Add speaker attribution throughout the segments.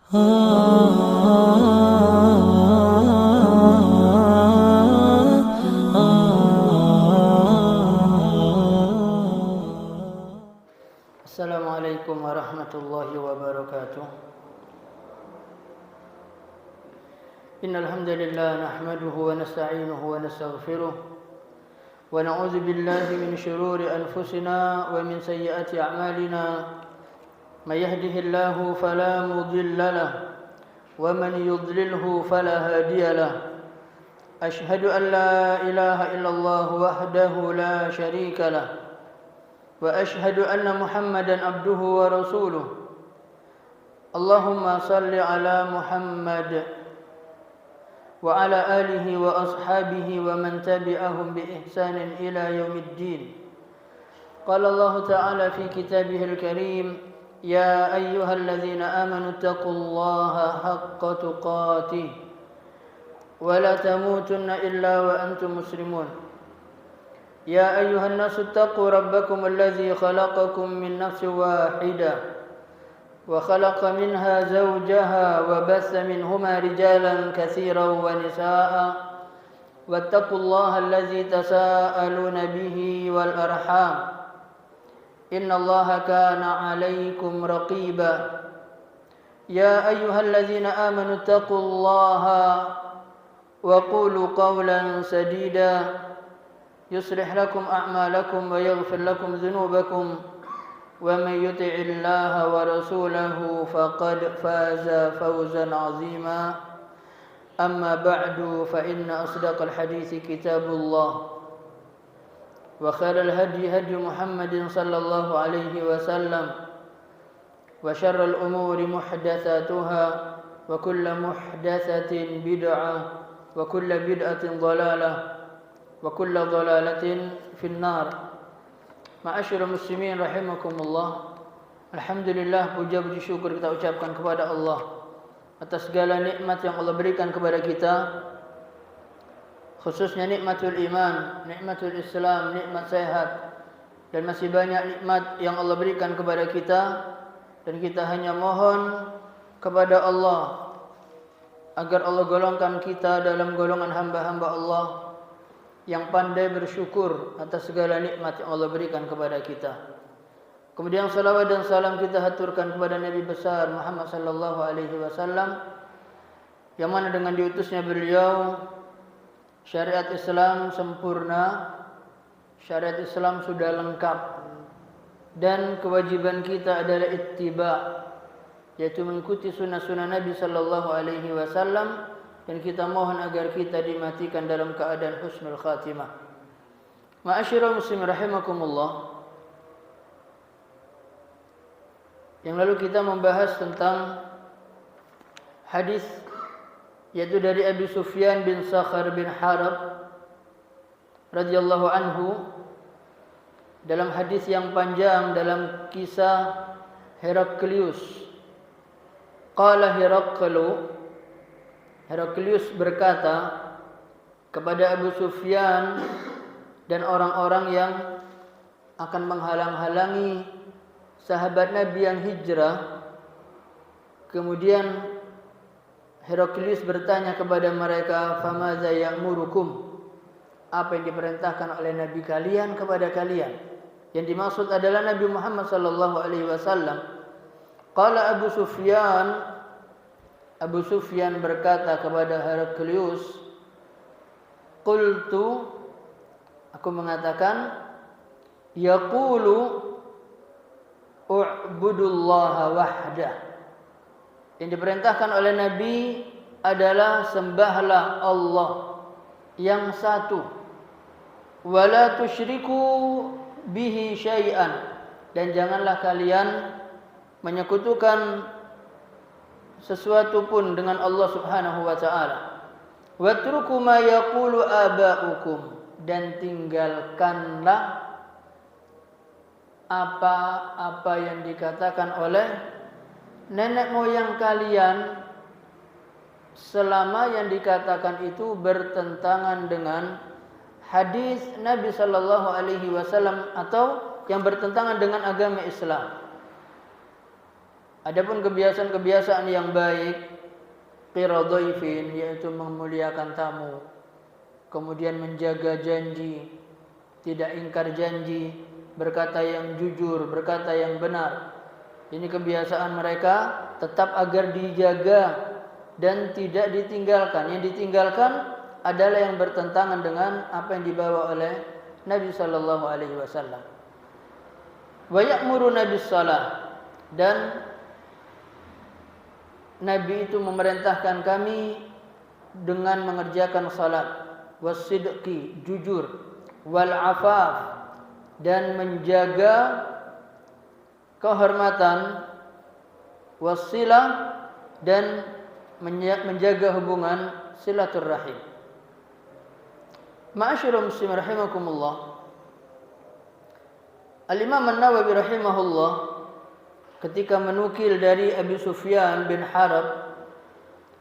Speaker 1: Assalamualaikum warahmatullahi wabarakatuh. Innal hamdalillah nahmaduhu wa nasta'inuhu wa nastaghfiruh wa na'udzu billahi min shururi anfusina wa min sayyiati a'malina. May yahdihillahu fala mudilla lahu wa man yudlilhu fala hadiya lahu. Ashhadu an la ilaha illallah wahdahu la syarika lahu wa ashhadu anna Muhammadan abduhu wa rasuluh. Allahumma salli ala Muhammad wa ala alihi wa ashabihi wa man tabi'ahum bi ihsanin ila yaumiddin. Qala Allah ta'ala fi kitabihil karim, ya ayyuhalladzina amanu taqullaha haqqa tuqatih wa la tamutunna illa wa antum muslimun. يا أيها الناس اتقوا ربكم الذي خلقكم من نفس واحدة وخلق منها زوجها وبث منهما رجالا كثيرا ونساء واتقوا الله الذي تساءلون به والأرحام إن الله كان عليكم رقيبا. يا أيها الذين آمنوا اتقوا الله وقولوا قولا سديدا يصلح لكم أعمالكم ويغفر لكم ذنوبكم ومن يطع الله ورسوله فقد فاز فوزا عظيما. أما بعد فإن أصدق الحديث كتاب الله وخير الهدي هدي محمد صلى الله عليه وسلم وشر الأمور محدثاتها وكل محدثة بدعة وكل بدعة ضلالة wa kullu dhalalatin finnar. Ma'asyiral muslimin rahimakumullah. Alhamdulillah, puja puji syukur kita ucapkan kepada Allah atas segala nikmat yang Allah berikan kepada kita, khususnya nikmatul iman, nikmatul Islam, nikmat sehat, dan masih banyak nikmat yang Allah berikan kepada kita, dan kita hanya mohon kepada Allah agar Allah golongkan kita dalam golongan hamba-hamba Allah yang pandai bersyukur atas segala nikmat yang Allah berikan kepada kita. Kemudian salawat dan salam kita haturkan kepada Nabi besar Muhammad sallallahu alaihi wasallam, yang mana dengan diutusnya beliau syariat Islam sempurna, syariat Islam sudah lengkap, dan kewajiban kita adalah ittiba, yaitu mengikuti sunnah-sunnah Nabi sallallahu alaihi wasallam. Dan kita mohon agar kita dimatikan dalam keadaan husnul khatimah. Ma'asyiral muslimin rahimakumullah. Yang lalu kita membahas tentang hadis, yaitu dari Abi Sufyan bin Sakhar bin Harb radhiyallahu anhu, dalam hadis yang panjang dalam kisah Heraklius. Qala Heraklius berkata kepada Abu Sufyan dan orang-orang yang akan menghalang-halangi sahabat Nabi yang hijrah. Kemudian Heraklius bertanya kepada mereka, "Famadza ya'murukum?" Apa yang diperintahkan oleh Nabi kalian kepada kalian? Yang dimaksud adalah Nabi Muhammad sallallahu alaihi wasallam. Qala Abu Sufyan berkata kepada Heraklius, "Qultu," aku mengatakan, "yaqulu u'budullaha wahdah." Yang diperintahkan oleh Nabi adalah sembahlah Allah yang satu, wala tusyriku bihi syai'an, dan janganlah kalian menyekutukan sesuatu pun dengan Allah Subhanahu wa taala. Watruku ma yaqulu aba'ukum, dan tinggalkanlah apa-apa yang dikatakan oleh nenek moyang kalian, selama yang dikatakan itu bertentangan dengan hadis Nabi sallallahu alaihi wasallam atau yang bertentangan dengan agama Islam. Adapun kebiasaan-kebiasaan yang baik, qira dhaifin, yaitu memuliakan tamu, kemudian menjaga janji, tidak ingkar janji, berkata yang jujur, berkata yang benar. Ini kebiasaan mereka tetap agar dijaga dan tidak ditinggalkan. Yang ditinggalkan adalah yang bertentangan dengan apa yang dibawa oleh Nabi sallallahu alaihi wasallam. Wa ya'muruna bis-shalah, dan Nabi itu memerintahkan kami dengan mengerjakan salat, was-sidqi, jujur, wal afaf, dan menjaga kehormatan, wasilah, dan menjaga hubungan silaturrahim. Ma'asyiral muslimin rahimakumullah. Al-Imam An-Nawawi rahimahullah ketika menukil dari Abu Sufyan bin Harb,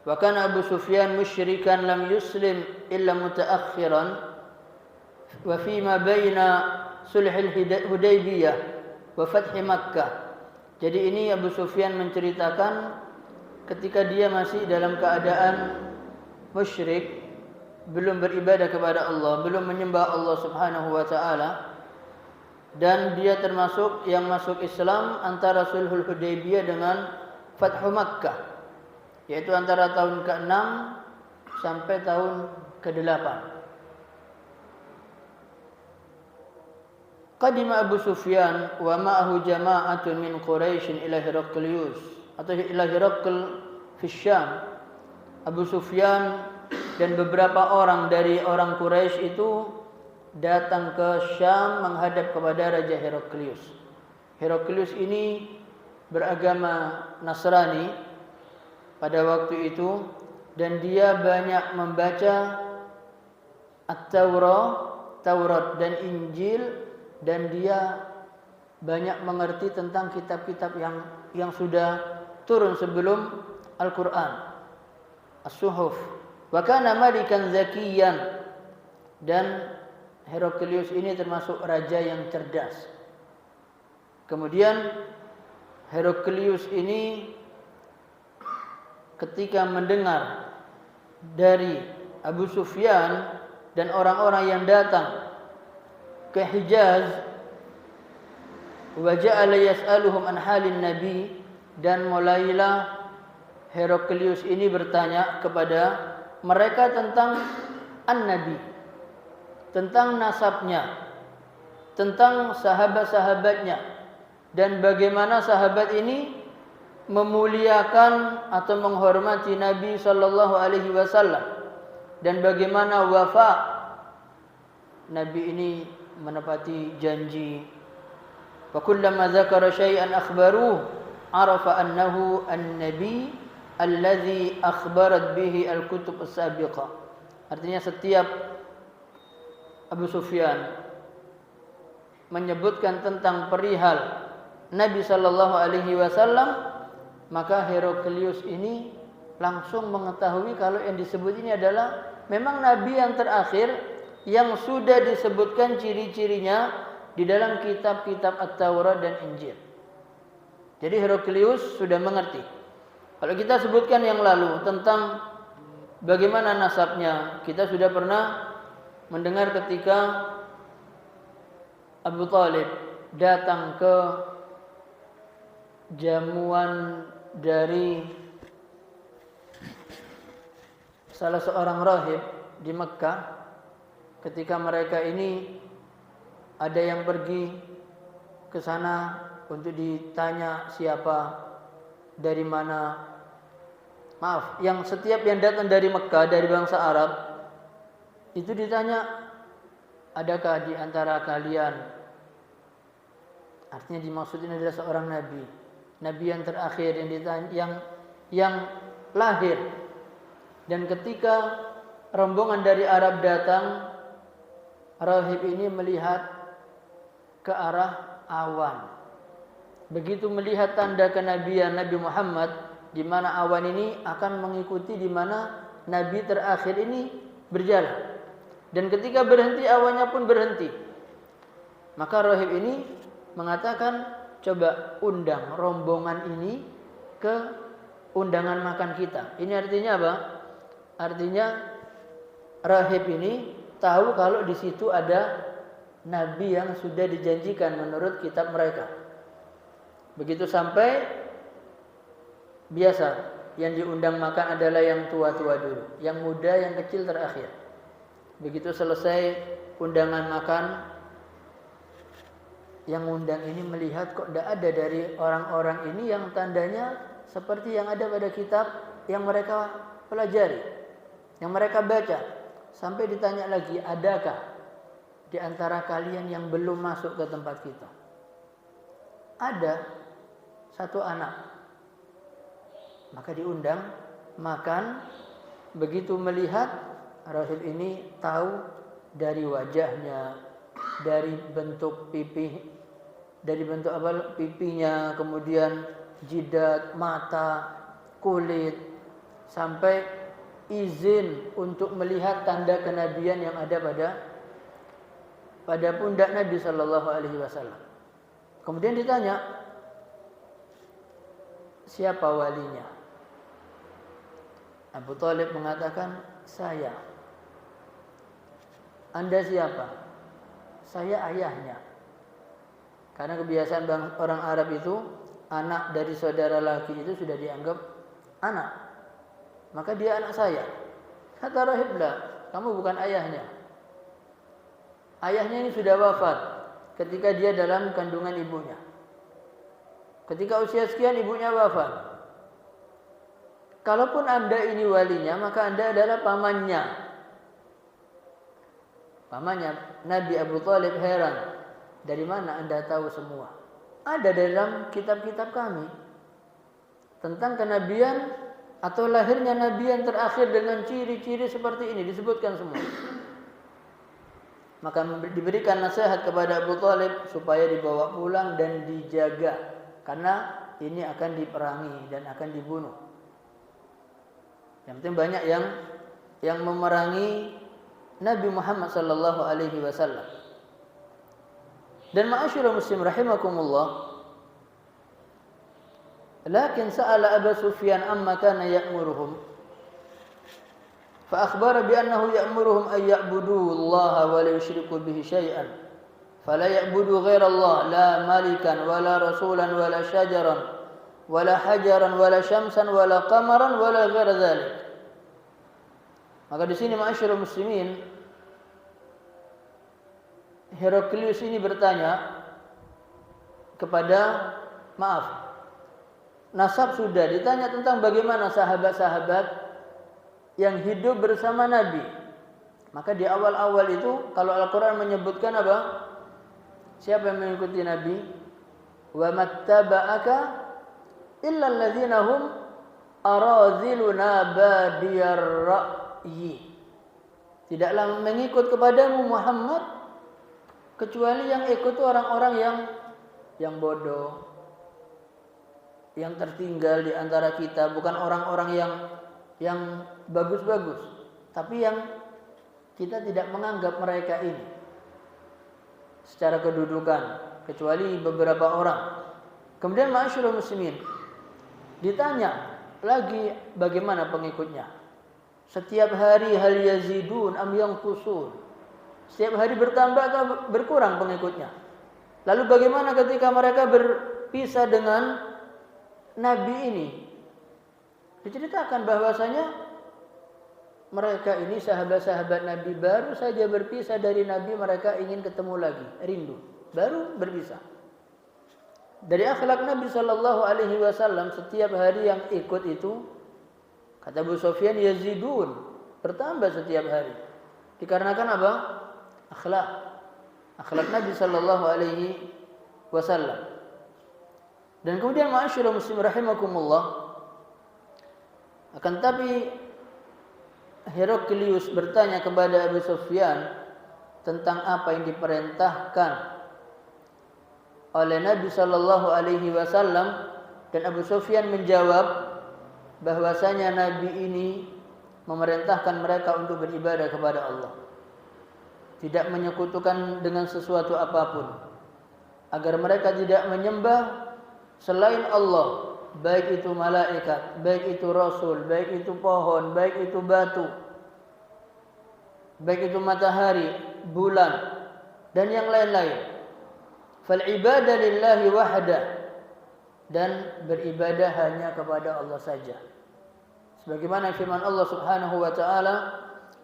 Speaker 1: wa kana Abu Sufyan musyrikan lam yuslim illa mutaakhiran wa fi ma baina sulhul Hudaybiyah wa fath Makkah. Jadi ini Abu Sufyan menceritakan ketika dia masih dalam keadaan musyrik, belum beribadah kepada Allah, belum menyembah Allah Subhanahu wa taala, dan dia termasuk yang masuk Islam antara Sulhul Hudaybiyah dengan Fathu Makkah, yaitu antara tahun ke-6 sampai tahun ke-8. Qadima Abu Sufyan wa ma'ahu jama'atun min Quraisy ila Heraklius, atau ila Herakl fi Syam. Abu Sufyan dan beberapa orang dari orang Quraisy itu datang ke Syam menghadap kepada Raja Heraklius. Heraklius ini beragama Nasrani pada waktu itu, dan dia banyak membaca Taurat dan Injil, dan dia banyak mengerti tentang kitab-kitab yang sudah turun sebelum Al-Quran, As-Suhuf. Wa kana malikan zakiyan, dan Heraklius ini termasuk raja yang cerdas. Kemudian Heraklius ini ketika mendengar dari Abu Sufyan dan orang-orang yang datang ke Hijaz, wa ja'ala yas'aluhum an halin nabi, dan mulailah Heraklius ini bertanya kepada mereka tentang an-nabi, tentang nasabnya, tentang sahabat-sahabatnya, dan bagaimana sahabat ini memuliakan atau menghormati Nabi sallallahu alaihi wasallam, dan bagaimana wafa Nabi ini menepati janji. Wa kullama dzakara syai'an akhbaruhu arafa annahu an-nabi alladhi akhbarat bihi al-kutub as-sabiqah. Artinya setiap Abu Sufyan menyebutkan tentang perihal Nabi sallallahu alaihi wasallam, maka Heraklius ini langsung mengetahui kalau yang disebut ini adalah memang nabi yang terakhir yang sudah disebutkan ciri-cirinya di dalam kitab-kitab At-Taurat dan Injil. Jadi Heraklius sudah mengerti. Kalau kita sebutkan yang lalu tentang bagaimana nasabnya, kita sudah pernah mendengar ketika Abu Thalib datang ke jamuan dari salah seorang rahib di Mekkah. Ketika mereka ini ada yang pergi ke sana untuk ditanya siapa, dari mana. Maaf, yang setiap yang datang dari Mekkah, dari bangsa Arab, itu ditanya, adakah di antara kalian, artinya dimaksud ini adalah seorang nabi, nabi yang terakhir yang ditanya, yang lahir. Dan ketika rombongan dari Arab datang, rahib ini melihat ke arah awan. Begitu melihat tanda kenabian Nabi Muhammad, di mana awan ini akan mengikuti di mana nabi terakhir ini berjalan. Dan ketika berhenti, awannya pun berhenti. Maka rahib ini mengatakan, coba undang rombongan ini ke undangan makan kita. Ini artinya apa? Artinya rahib ini tahu kalau di situ ada nabi yang sudah dijanjikan menurut kitab mereka. Begitu sampai, biasa yang diundang makan adalah yang tua-tua dulu, yang muda, yang kecil terakhir. Begitu selesai undangan makan, yang undang ini melihat kok tidak ada dari orang-orang ini yang tandanya seperti yang ada pada kitab yang mereka pelajari, yang mereka baca. Sampai ditanya lagi, adakah di antara kalian yang belum masuk ke tempat kita? Ada satu anak. Maka diundang makan. Begitu melihat, rahib ini tahu dari wajahnya, dari bentuk pipi, dari bentuk apa pipinya, kemudian jidat, mata, kulit, sampai izin untuk melihat tanda kenabian yang ada pada pundak Nabi sallallahu alaihi wasallam. Kemudian ditanya, siapa walinya? Abu Thalib mengatakan, saya. Anda siapa? Saya ayahnya. Karena kebiasaan orang Arab itu, anak dari saudara laki itu sudah dianggap anak. Maka dia anak saya. Kata rahib, kamu bukan ayahnya. Ayahnya ini sudah wafat ketika dia dalam kandungan ibunya. Ketika usia sekian ibunya wafat. Kalaupun Anda ini walinya, maka Anda adalah pamannya. Pamannya. Nabi Abu Thalib heran. Dari mana Anda tahu semua? Ada dalam kitab-kitab kami tentang kenabian atau lahirnya nabi yang terakhir dengan ciri-ciri seperti ini disebutkan semua. Maka diberikan nasihat kepada Abu Thalib supaya dibawa pulang dan dijaga, karena ini akan diperangi dan akan dibunuh. Yang penting banyak yang memerangi Nabi Muhammad sallallahu alaihi wasallam. Dan ma'asyiral muslim rahimakumullah, lakin sa'ala Abu Sufyan amma kana ya'muruhum fa akhbara bi annahu ya'muruhum ay ya'budu Allah wa la yushriku bihi syai'an fala ya'budu ghaira Allah la malikan wala rasulan wala syajaran wala hajaran wala syamsan wala qamaran wala ghaira dzalik. Maka di sini ma'asyiral muslimin, Heraklius ini bertanya kepada, nasab sudah, ditanya tentang bagaimana sahabat-sahabat yang hidup bersama Nabi. Maka di awal-awal itu kalau Al-Quran menyebutkan apa? Siapa yang mengikuti Nabi? Wa mattaba'aka illa alladzina hum araziluna badiyar ra'yi. Tidaklah mengikut kepadamu Muhammad kecuali yang ikut orang-orang yang bodoh, yang tertinggal di antara kita, bukan orang-orang yang bagus-bagus, tapi yang kita tidak menganggap mereka ini secara kedudukan, kecuali beberapa orang. Kemudian ma'asyiral muslimin, ditanya lagi bagaimana pengikutnya. Setiap hari hal yazidun am yanqusun. Setiap hari bertambah atau berkurang pengikutnya. Lalu bagaimana ketika mereka berpisah dengan Nabi ini? Diceritakan bahwasanya mereka ini sahabat-sahabat Nabi baru saja berpisah dari Nabi, mereka ingin ketemu lagi, rindu, baru berpisah. Dari akhlak Nabi sallallahu alaihi wasallam, setiap hari yang ikut itu, kata Abu Sufyan, yazidun, bertambah setiap hari. Dikarenakan apa? Akhlak Nabi sallallahu alaihi wasallam. Dan kemudian ma'asyiral muslim rahimakumullah, akan tapi Heraklius bertanya kepada Abu Sufyan tentang apa yang diperintahkan oleh Nabi sallallahu alaihi wasallam, dan Abu Sufyan menjawab bahwasanya Nabi ini memerintahkan mereka untuk beribadah kepada Allah, tidak menyekutukan dengan sesuatu apapun, agar mereka tidak menyembah selain Allah baik itu malaikat, baik itu rasul, baik itu pohon, baik itu batu, baik itu matahari, bulan, dan yang lain-lain. Fal ibadah lillahi wahda, dan beribadah hanya kepada Allah saja. Sebagaimana firman Allah Subhanahu wa taala,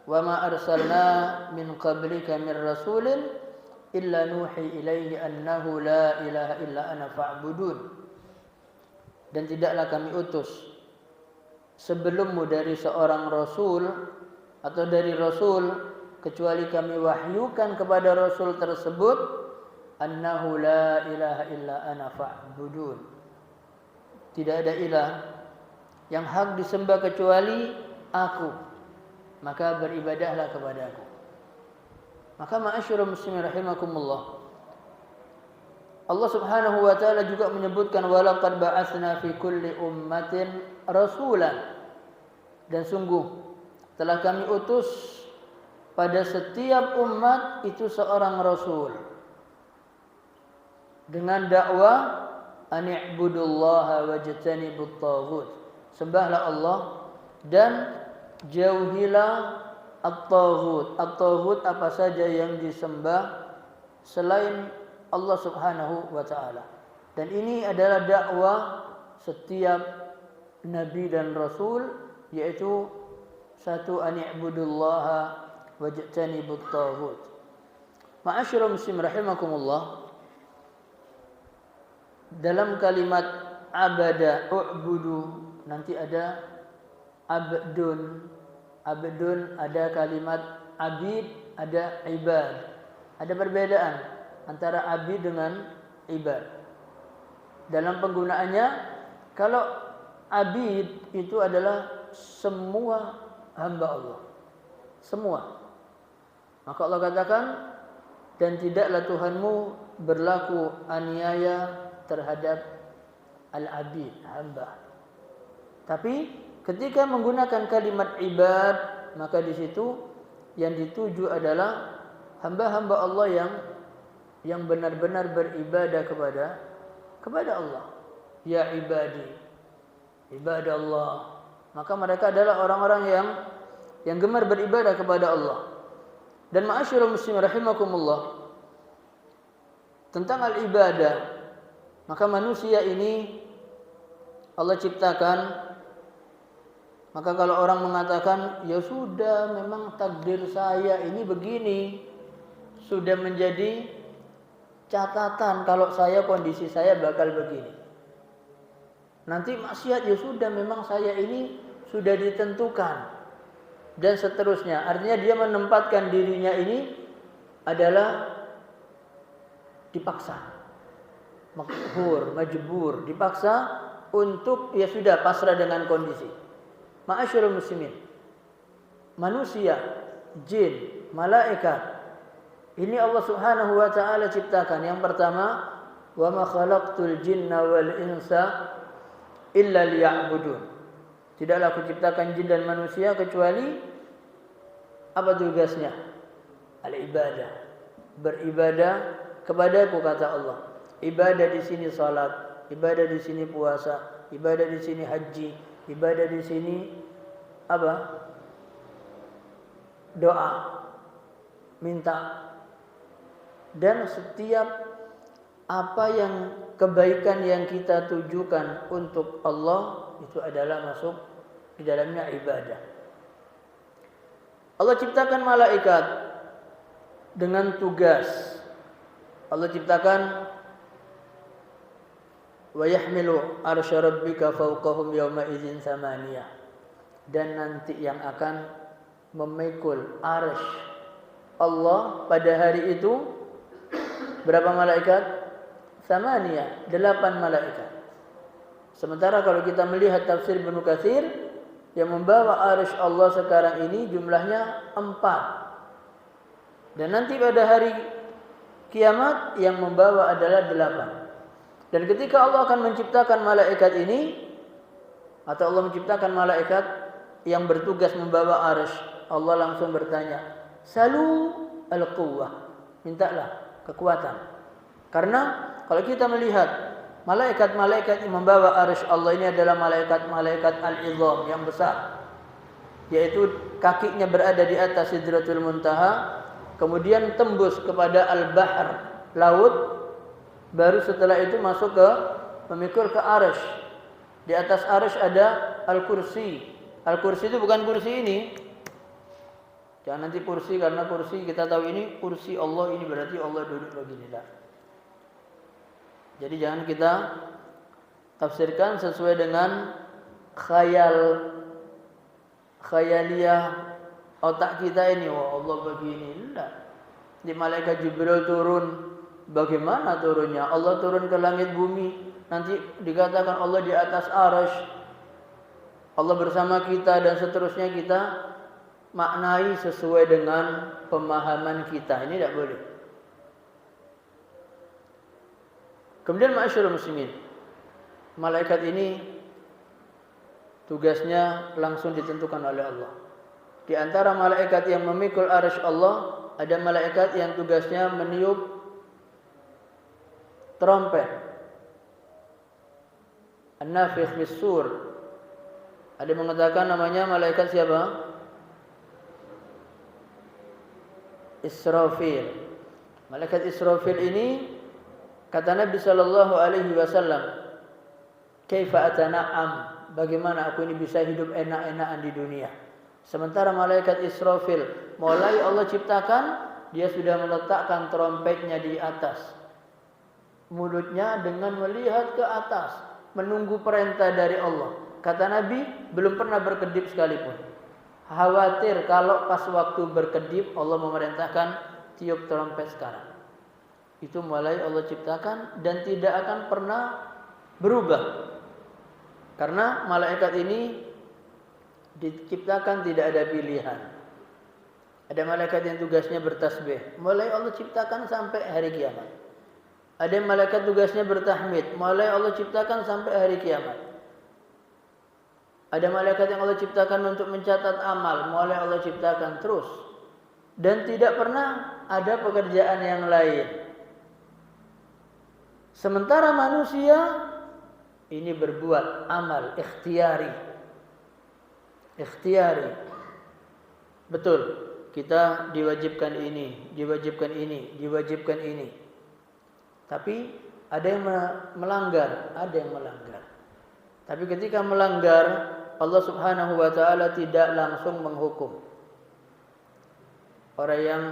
Speaker 1: "Wa ma arsalna min qablika min rasulin illa nuhi ilaihi annahu la ilaha illa ana fa'budun." Dan tidaklah kami utus sebelummu dari seorang rasul atau dari rasul kecuali kami wahyukan kepada rasul tersebut annahu la ilaha illa ana fa'budun. Tidak ada ilah yang hak disembah kecuali aku, maka beribadahlah kepadaku. Maka ma'asyiral muslimin rahimakumullah, Allah Subhanahu wa taala juga menyebutkan walaqad ba'atsna fi kulli ummatin rasulan, dan sungguh telah kami utus pada setiap umat itu seorang rasul dengan dakwah ani'budullaha wajtanibut taghut, sembahlah Allah dan jauhilah at-taghut. At-taghut apa saja yang disembah selain Allah Subhanahu wa taala. Dan ini adalah dakwah setiap nabi dan rasul, yaitu satu ani'budullaha wajtanibut taghut. Ma'asyiral muslimin rahimakumullah, dalam kalimat abada, u'budu, nanti ada abdun. Abdun, ada kalimat abid, ada ibad. Ada perbedaan antara abid dengan ibad. Dalam penggunaannya, kalau abid itu adalah semua hamba Allah. Semua. Maka Allah katakan, dan tidaklah Tuhanmu berlaku aniaya terhadap al-abid, hamba. Tapi ketika menggunakan kalimat ibad, maka di situ yang dituju adalah hamba-hamba Allah yang benar-benar beribadah kepada Allah. Ya ibadi, ibadallah. Maka mereka adalah orang-orang yang gemar beribadah kepada Allah. Dan ma'asyiral muslimin rahimakumullah, tentang al-ibadah, maka manusia ini Allah ciptakan. Maka kalau orang mengatakan, ya sudah, memang takdir saya ini begini, sudah menjadi catatan kalau saya, kondisi saya bakal begini. Nanti maksiat, ya sudah, memang saya ini sudah ditentukan, dan seterusnya. Artinya dia menempatkan dirinya ini adalah dipaksa, makhur, majbur, dipaksa untuk ya sudah pasrah dengan kondisi. Ma'asyiral muslimin, manusia, jin, malaikat, ini Allah Subhanahu wa taala ciptakan. Yang pertama, wa ma khalaqtul jinna wal insa illa liya'budun. Tidaklah aku ciptakan jin dan manusia kecuali apa tugasnya? Al-ibadah. Beribadah kepadaku, kata Allah. Ibadah di sini salat, ibadah di sini puasa, ibadah di sini haji, ibadah di sini apa? Doa, minta. Dan setiap apa yang kebaikan yang kita tujukan untuk Allah, itu adalah masuk di dalamnya ibadah. Allah ciptakan malaikat dengan tugas. Allah ciptakan wa yahmilu arsy rabbika fawqahum yawma idzin samaniyah, dan nanti yang akan memikul arsy Allah pada hari itu berapa malaikat? Samaniyah, 8 malaikat. Sementara kalau kita melihat tafsir Ibnu Katsir, yang membawa arsy Allah sekarang ini jumlahnya 4. Dan nanti pada hari kiamat yang membawa adalah 8. Dan ketika Allah akan menciptakan malaikat ini, atau Allah menciptakan malaikat yang bertugas membawa arsy, Allah langsung bertanya, "Salu al-quwwah." Mintalah kekuatan. Karena kalau kita melihat Malaikat-malaikat yang membawa arsy Allah ini adalah malaikat-malaikat al-izam yang besar. Yaitu kakinya berada di atas Sidratul Muntaha, kemudian tembus kepada al-bahr, laut, baru setelah itu masuk ke memikul ke arsy. Di atas arsy ada al-kursi. Al-kursi itu bukan kursi ini. Jangan nanti kursi, karena kursi kita tahu ini kursi Allah, ini berarti Allah duduk begini. Jadi jangan kita tafsirkan sesuai dengan khayaliyah otak kita ini. Wah, Allah begini. Tidak. Di malaikat Jibril turun, bagaimana turunnya? Allah turun ke langit bumi. Nanti dikatakan Allah di atas arsy. Allah bersama kita dan seterusnya, kita maknai sesuai dengan pemahaman kita. Ini tidak boleh. Kemudian ma'asyiral muslimin, malaikat ini tugasnya langsung ditentukan oleh Allah. Di antara malaikat yang memikul arsy Allah, ada malaikat yang tugasnya meniup trompet. An-nafikh bis-sur. Ada yang mengatakan namanya malaikat siapa? Israfil. Malaikat Israfil ini, kata Nabi sallallahu alaihi wasallam, "Kaifa atana'am?" Bagaimana aku ini bisa hidup enak-enakan di dunia? Sementara malaikat Israfil, mulai Allah ciptakan, dia sudah meletakkan trompetnya di atas mulutnya dengan melihat ke atas, menunggu perintah dari Allah. Kata Nabi, belum pernah berkedip sekalipun. Khawatir kalau pas waktu berkedip Allah memerintahkan tiup trompet sekarang. Itu mulai Allah ciptakan dan tidak akan pernah berubah. Karena malaikat ini diciptakan tidak ada pilihan. Ada malaikat yang tugasnya bertasbih, mulai Allah ciptakan sampai hari kiamat. Ada malaikat tugasnya bertahmid, mulai Allah ciptakan sampai hari kiamat. Ada malaikat yang Allah ciptakan untuk mencatat amal, mulai Allah ciptakan terus. Dan tidak pernah ada pekerjaan yang lain. Sementara manusia ini berbuat amal ikhtiyari. Ikhtiyari. Betul, kita diwajibkan ini, diwajibkan ini, diwajibkan ini. Tapi ada yang melanggar, ada yang melanggar. Tapi ketika melanggar, Allah Subhanahu wa taala tidak langsung menghukum. Orang yang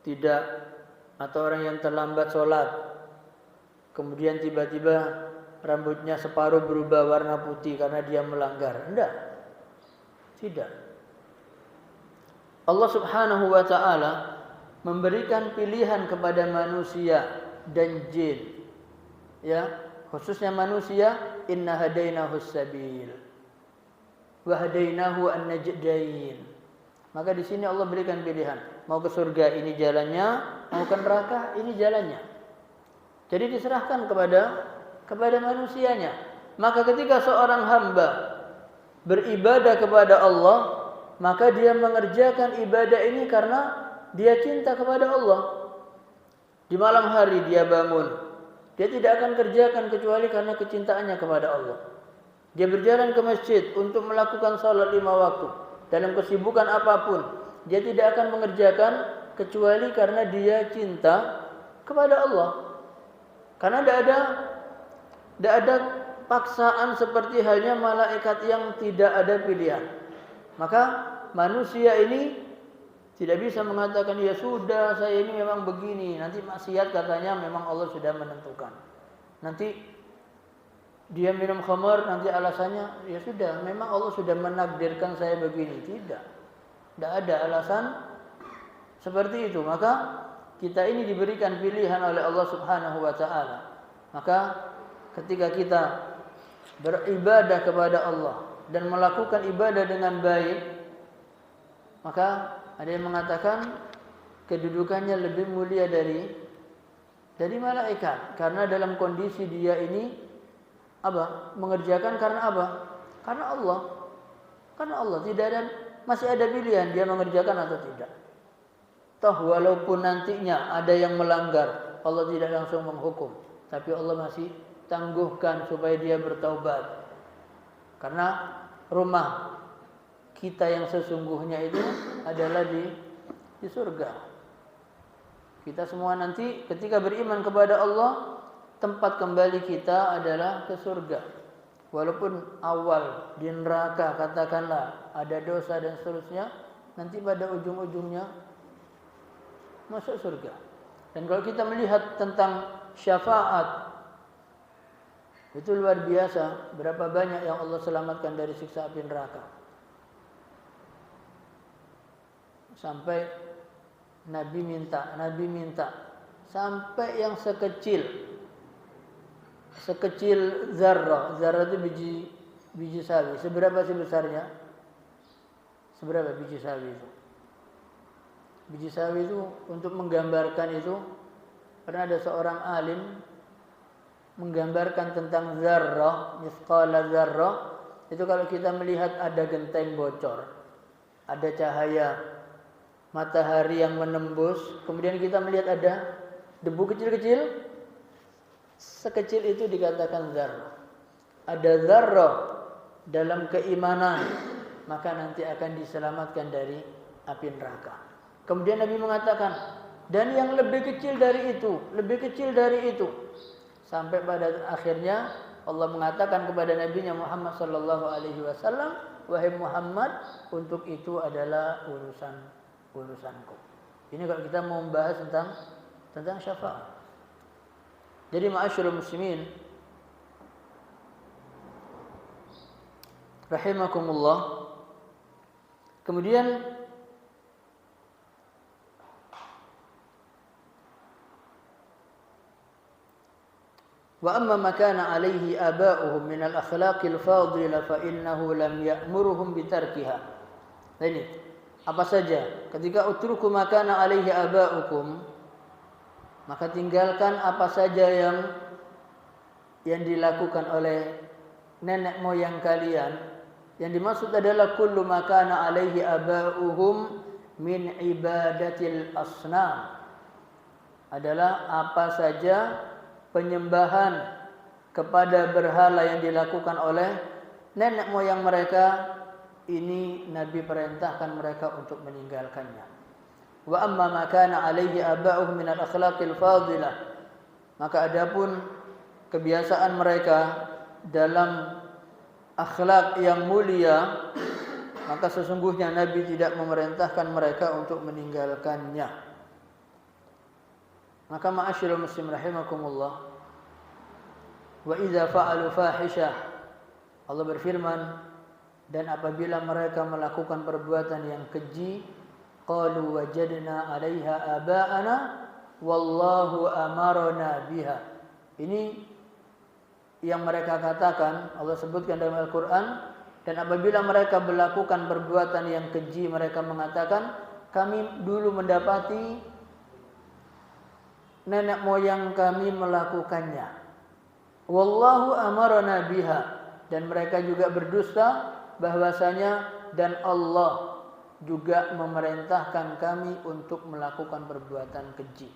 Speaker 1: tidak, atau orang yang terlambat sholat, kemudian tiba-tiba rambutnya separuh berubah warna putih karena dia melanggar. Tidak. Allah Subhanahu wa taala memberikan pilihan kepada manusia dan jin. Ya, khususnya manusia, inna hadainahu sabil wa hadainahu an-najdain. Maka di sini Allah berikan pilihan, mau ke surga ini jalannya, mau ke neraka ini jalannya. Jadi diserahkan kepada manusianya. Maka ketika seorang hamba beribadah kepada Allah, maka dia mengerjakan ibadah ini karena dia cinta kepada Allah. Di malam hari dia bangun, dia tidak akan kerjakan kecuali karena kecintaannya kepada Allah. Dia berjalan ke masjid untuk melakukan salat 5 waktu. Dalam kesibukan apapun, dia tidak akan mengerjakan kecuali karena dia cinta kepada Allah. Karena tidak ada paksaan seperti halnya malaikat yang tidak ada pilihan. Maka manusia ini tidak bisa mengatakan, ya sudah saya ini memang begini. Nanti maksiat katanya memang Allah sudah menentukan. Nanti dia minum khamar, nanti alasannya ya sudah memang Allah sudah menakdirkan saya begini. Tidak ada alasan seperti itu. Maka kita ini diberikan pilihan oleh Allah Subhanahu wa taala. Maka ketika kita beribadah kepada Allah dan melakukan ibadah dengan baik, maka ada yang mengatakan kedudukannya lebih mulia dari malaikat, karena dalam kondisi dia ini mengerjakan karena apa? Karena Allah. Karena Allah, tidak ada, masih ada pilihan dia mengerjakan atau tidak. Toh walaupun nantinya ada yang melanggar, Allah tidak langsung menghukum. tapi Allah masih tangguhkan supaya dia bertaubat. Karena rumah kita yang sesungguhnya itu adalah di surga. Kita semua nanti ketika beriman kepada Allah, tempat kembali kita adalah ke surga. Walaupun awal di neraka katakanlah ada dosa dan seterusnya, nanti pada ujung-ujungnya masuk surga. Dan kalau kita melihat tentang syafaat, itu luar biasa. Berapa banyak yang Allah selamatkan dari siksa api neraka. Sampai Nabi minta. Sampai yang sekecil zarrah. Zarrah itu biji sawi. Seberapa sih besarnya? Seberapa biji sawi itu? Biji sawi itu untuk menggambarkan itu, karena ada seorang alim menggambarkan tentang zarrah, misqala zarrah. Itu kalau kita melihat ada genteng bocor, ada cahaya matahari yang menembus, kemudian kita melihat ada debu kecil-kecil, sekecil itu dikatakan zarrah. Ada zarrah dalam keimanan, maka nanti akan diselamatkan dari api neraka. Kemudian Nabi mengatakan, dan yang lebih kecil dari itu, sampai pada akhirnya Allah mengatakan kepada Nabi-Nya Muhammad sallallahu alaihi wasallam, wahai Muhammad, untuk itu adalah urusanku. Ini kalau kita mau membahas tentang syafaat. Jadi ma'asyiral muslimin rahimakumullah. Kemudian wa amma ma kana alaihi aba'uhum min al-akhlaqil fadila fa innahu lam ya'muruhum bitarkiha. Ini apa saja ketika utruku ma kana alaihi aba'ukum, maka tinggalkan apa saja yang dilakukan oleh nenek moyang kalian. Yang dimaksud adalah kullu ma kana alaihi aba'uhum min ibadatil asnam, adalah apa saja penyembahan kepada berhala yang dilakukan oleh nenek moyang mereka. Ini Nabi perintahkan mereka untuk meninggalkannya. Wa amma ma kana alaihi aba'uhum min al-akhlaqil fadilah, maka adapun kebiasaan mereka dalam akhlak yang mulia, maka sesungguhnya Nabi tidak memerintahkan mereka untuk meninggalkannya. Maka ma'asyiral muslim rahimakumullah, wa idza fa'alu fahisyah, Allah berfirman, dan apabila mereka melakukan perbuatan yang keji, qalu wajadna 'alaiha aba'ana wallahu amarna biha. Ini yang mereka katakan, Allah sebutkan dalam Al-Qur'an, dan apabila mereka melakukan perbuatan yang keji, mereka mengatakan, kami dulu mendapati nenek moyang kami melakukannya. Wallahu amarna biha, dan mereka juga berdusta bahwasanya dan Allah juga memerintahkan kami untuk melakukan perbuatan keji.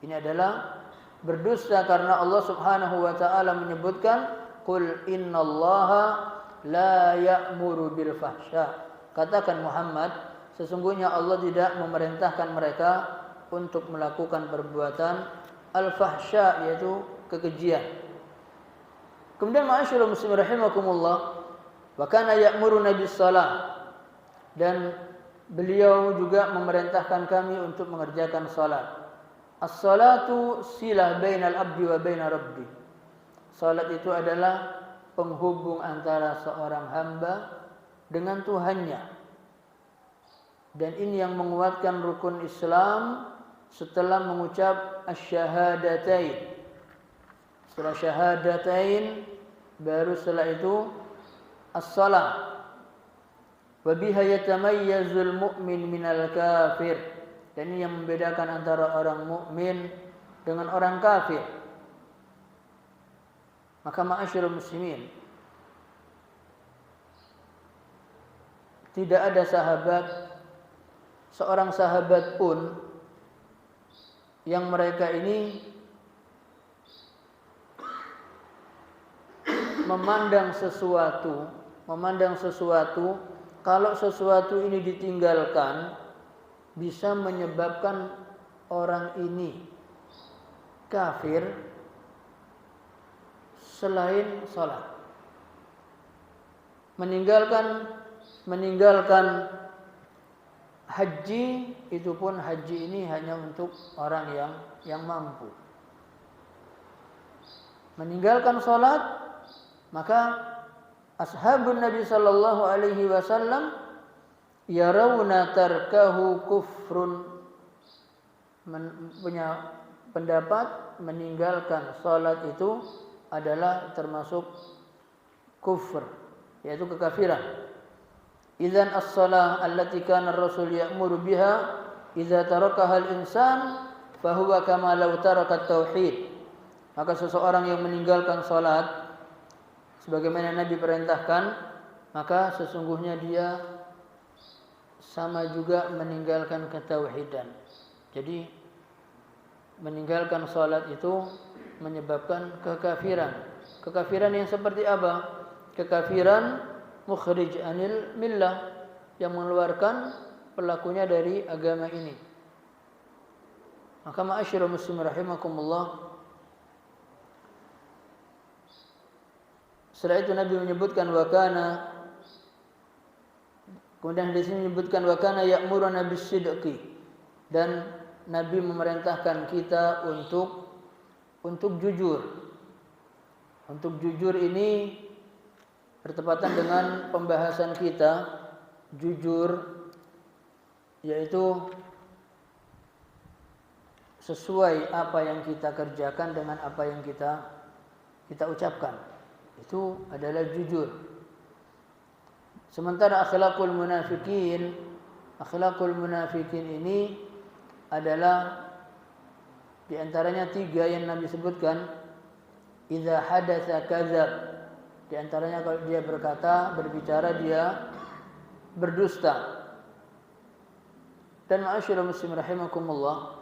Speaker 1: Ini adalah berdusta karena Allah Subhanahu wa taala menyebutkan, qul innallaha la ya'muru bil fahsya. Katakan Muhammad, sesungguhnya Allah tidak memerintahkan mereka untuk melakukan perbuatan al-fahsya, yaitu kekejian. Kemudian ma'asyiral muslimin rahimakumullah, wa kana ya'muruna bis shalah, dan beliau juga memerintahkan kami untuk mengerjakan salat. As-salatu silah bainal abdi wa baina rabbi. Salat itu adalah penghubung antara seorang hamba dengan Tuhannya. Dan ini yang menguatkan rukun Islam setelah mengucap asy-syahadatain. Setelah syahadatain, baru setelah itu as-salat. Wa biha yatamayyazul mu'min minal kafir. Dan ini yang membedakan antara orang mukmin dengan orang kafir. Maka ma'asyiral muslimin, tidak ada seorang sahabat pun yang mereka ini memandang sesuatu, kalau sesuatu ini ditinggalkan bisa menyebabkan orang ini kafir selain salat. Meninggalkan haji, itu pun haji ini hanya untuk orang yang mampu. Meninggalkan salat, maka ashabun Nabi sallallahu alaihi wasallam yarawna tarkahu kufrun, punya pendapat meninggalkan salat itu adalah termasuk kufur, yaitu kekafiran. Idzan as-shalah allati kana ar-rasul ya'muru biha idza tarakaha al-insan fa huwa kama law taraka at-tauhid. Maka seseorang yang meninggalkan salat sebagaimana Nabi perintahkan, maka sesungguhnya dia sama juga meninggalkan ketauhidan. Jadi meninggalkan salat itu menyebabkan kekafiran. Kekafiran yang seperti apa? Kekafiran mukhrij anil millah, yang mengeluarkan pelakunya dari agama ini. Maka ma'asyiral muslimin rahimakumullah, setelah itu Nabi menyebutkan wakana, kemudian di sini menyebutkan wakana ya'muruna bis-sidqi, dan Nabi memerintahkan kita untuk jujur. Untuk jujur ini bertepatan dengan pembahasan kita. Jujur yaitu sesuai apa yang kita kerjakan dengan apa yang kita ucapkan. Itu adalah jujur. Sementara akhlakul munafikin ini adalah di antaranya 3 yang Nabi sebutkan. Idza hadatsa kadzab, di antaranya kalau dia berbicara dia berdusta. Dan ma'asyiral muslimin rahimakumullah,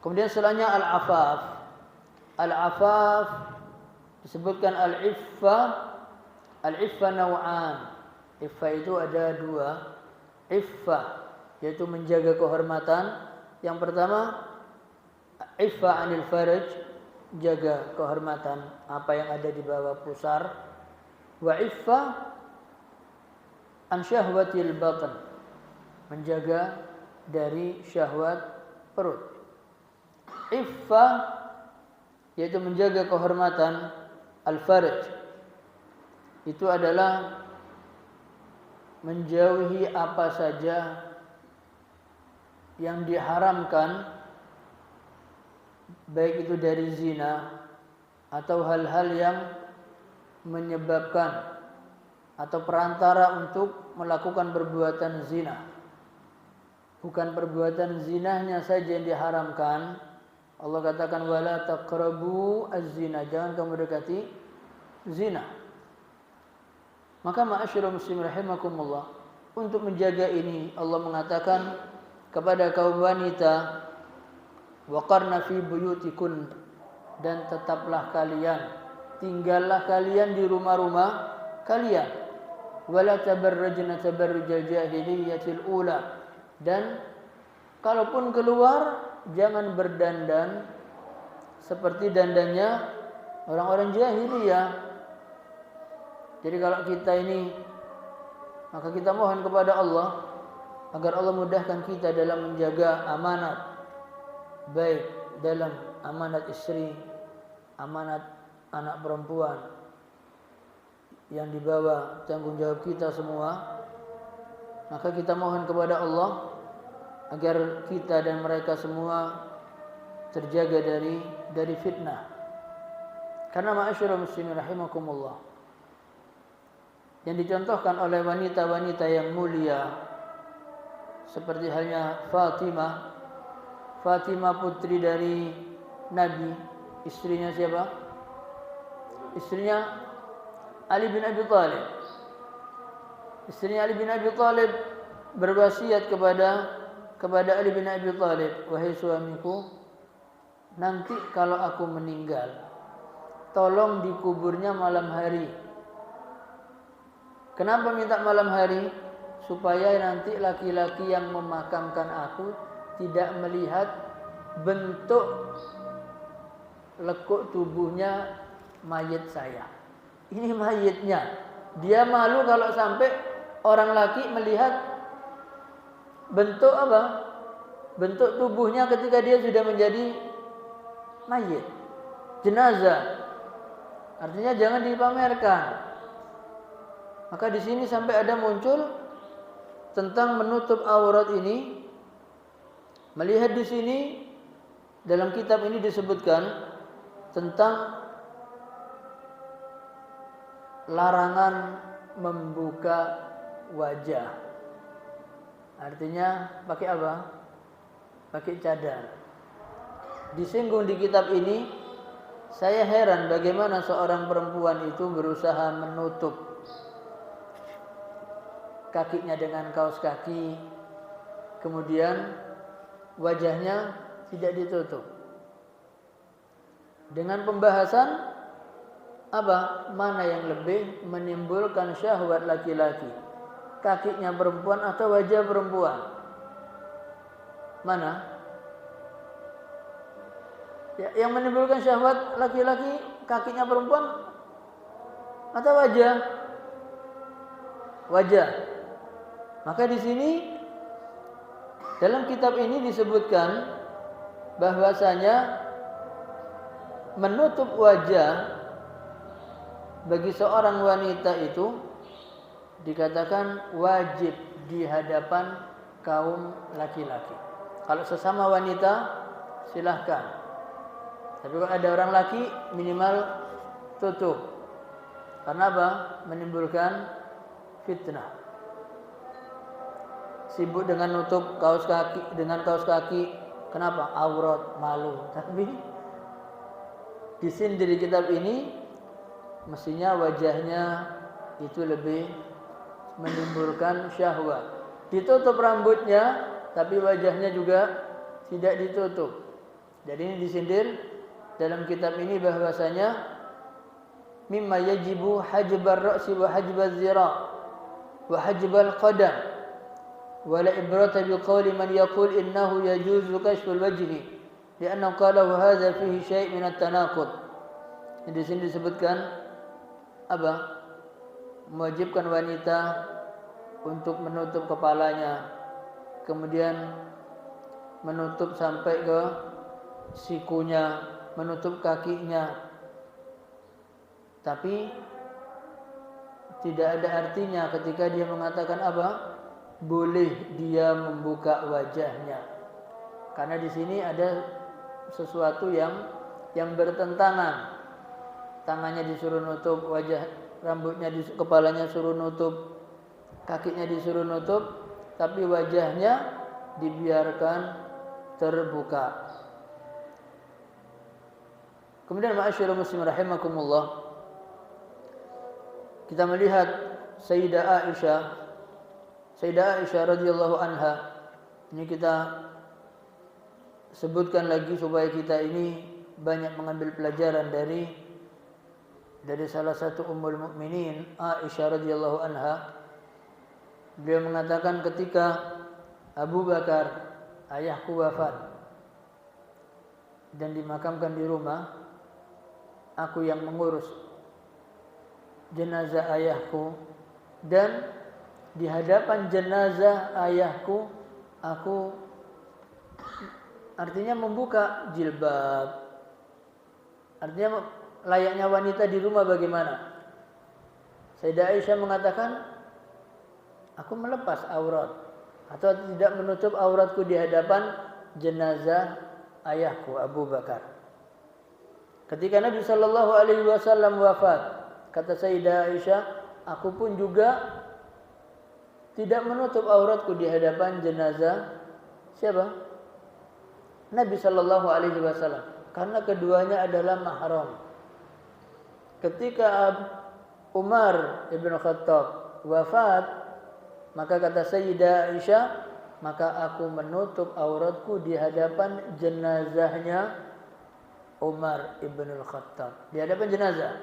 Speaker 1: kemudian setelahnya al-afaf. Al-afaf disebutkan al-iffa naw'an. Iffa itu ada 2. Iffa yaitu menjaga kehormatan. Yang pertama iffa anil faraj, jaga kehormatan apa yang ada di bawah pusar. Wa iffa an syahwatil batn, menjaga dari syahwat perut. Iffa yaitu menjaga kehormatan. Al-farj itu adalah menjauhi apa saja yang diharamkan, baik itu dari zina atau hal-hal yang menyebabkan atau perantara untuk melakukan perbuatan zina. Bukan perbuatan zinahnya saja yang diharamkan. Allah katakan wala taqrabu az-zina, jangan kamu dekati zina. Maka ma'asyiral muslimin rahimakumullah, untuk menjaga ini Allah mengatakan kepada kaum wanita, waqarna fi buyutikun, dan tetaplah kalian, tinggallah kalian di rumah-rumah kalian. Wala tabarrajna tabarrujal jahiliyatil ula, dan kalaupun keluar jangan berdandan seperti dandannya orang-orang jahiliyah. Jadi kalau kita ini, maka kita mohon kepada Allah agar Allah mudahkan kita dalam menjaga amanat, baik dalam amanat istri, amanat anak perempuan yang dibawa tanggung jawab kita semua. Maka kita mohon kepada Allah agar kita dan mereka semua terjaga dari fitnah. Karena ma'asyiral muslimin rahimakumullah, yang dicontohkan oleh wanita-wanita yang mulia seperti halnya Fatimah putri dari Nabi, istrinya siapa? Istrinya Ali bin Abi Thalib. Istrinya Ali bin Abi Thalib berwasiat kepada Ali bin Abi Thalib, wahai suamiku, nanti kalau aku meninggal, tolong dikuburnya malam hari. Kenapa minta malam hari? Supaya nanti laki-laki yang memakamkan aku tidak melihat bentuk lekuk tubuhnya mayit saya. Ini mayitnya. Dia malu kalau sampai orang laki melihat bentuk apa? Bentuk tubuhnya ketika dia sudah menjadi mayit, jenazah. Artinya jangan dipamerkan. Maka di sini sampai ada muncul tentang menutup aurat ini. Melihat di sini dalam kitab ini disebutkan tentang larangan membuka wajah. Artinya pakai apa? Pakai cadar. Disinggung di kitab ini, saya heran bagaimana seorang perempuan itu berusaha menutup kakinya dengan kaos kaki, kemudian wajahnya tidak ditutup. Dengan pembahasan apa? Mana yang lebih menimbulkan syahwat laki-laki? Kakinya perempuan atau wajah perempuan? Mana? Ya, yang menimbulkan syahwat laki-laki kakinya perempuan atau wajah? Wajah. Maka di sini dalam kitab ini disebutkan bahwasanya menutup wajah bagi seorang wanita itu dikatakan wajib di hadapan kaum laki-laki. Kalau sesama wanita silahkan. Tapi kalau ada orang laki minimal tutup. Karena apa? Menimbulkan fitnah. Sibuk dengan nutup kaos kaki, dengan kaos kaki, kenapa? Aurat, malu. Tapi di sini dari kitab ini mestinya wajahnya itu lebih menimbulkan syahwat. Ditutup rambutnya, tapi wajahnya juga tidak ditutup. Jadi ini disindir dalam kitab ini bahwasanya mimma yajibu hajbar ra'si wa hajbaz zira' wa hajbal qadam wa la ibrata biqawli man yaqul innahu yajuzu kashful wajhi li'anna qalahu hadha fihi syai' min at-tanaqud. Di sini disebutkan apa? Mewajibkan wanita untuk menutup kepalanya, kemudian menutup sampai ke sikunya, menutup kakinya. Tapi tidak ada artinya ketika dia mengatakan apa? Boleh dia membuka wajahnya. Karena di sini ada sesuatu yang bertentangan. Tangannya disuruh nutup, wajah rambutnya kepalanya suruh nutup, kakinya disuruh nutup, tapi wajahnya dibiarkan terbuka. Kemudian ma'asyiral muslimin rahimakumullah, kita melihat Sayyidah Aisyah radhiyallahu anha. Ini kita sebutkan lagi supaya kita ini banyak mengambil pelajaran dari salah satu ummul mukminin Aisyah radhiyallahu anha. Beliau mengatakan ketika Abu Bakar ayahku wafat dan dimakamkan di rumah, aku yang mengurus jenazah ayahku, dan di hadapan jenazah ayahku aku artinya membuka jilbab. Artinya layaknya wanita di rumah bagaimana? Sayyidah Aisyah mengatakan, aku melepas aurat atau tidak menutup auratku di hadapan jenazah ayahku Abu Bakar. Ketika Nabi sallallahu alaihi wasallam wafat, kata Sayyidah Aisyah, aku pun juga tidak menutup auratku di hadapan jenazah siapa? Nabi sallallahu alaihi wasallam, karena keduanya adalah mahram. Ketika Umar ibn Khattab wafat, maka kata Sayyidah Aisyah, maka aku menutup auratku di hadapan jenazahnya Umar ibn al-Khattab di hadapan jenazah.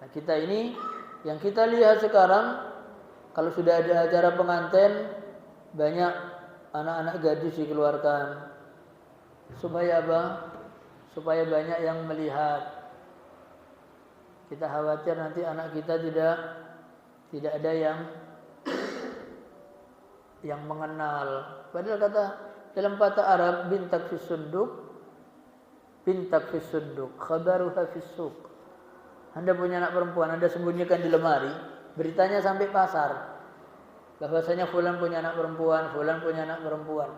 Speaker 1: Nah, kita ini yang kita lihat sekarang, kalau sudah ada acara pengantin, banyak anak-anak gadis dikeluarkan. Supaya apa? Supaya banyak yang melihat. Kita khawatir nanti anak kita tidak ada yang mengenal. Padahal kata dalam kata Arab, bintak fis sunduk, khabaruha fis suq. Anda punya anak perempuan, Anda sembunyikan di lemari, beritanya sampai pasar. Bahwasanya fulan punya anak perempuan, fulan punya anak perempuan.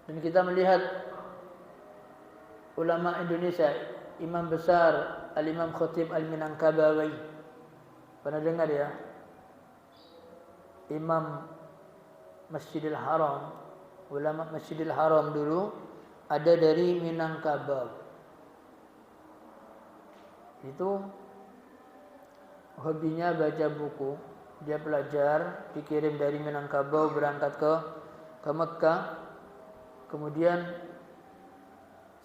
Speaker 1: Dan kita melihat ulama Indonesia, imam besar Al-Imam Khatib Al-Minangkabawi. Pernah dengar ya? Imam Masjidil Haram, ulama Masjidil Haram dulu ada dari Minangkabau. Itu hobinya baca buku. Dia pelajar, dikirim dari Minangkabau berangkat ke Mekah. Kemudian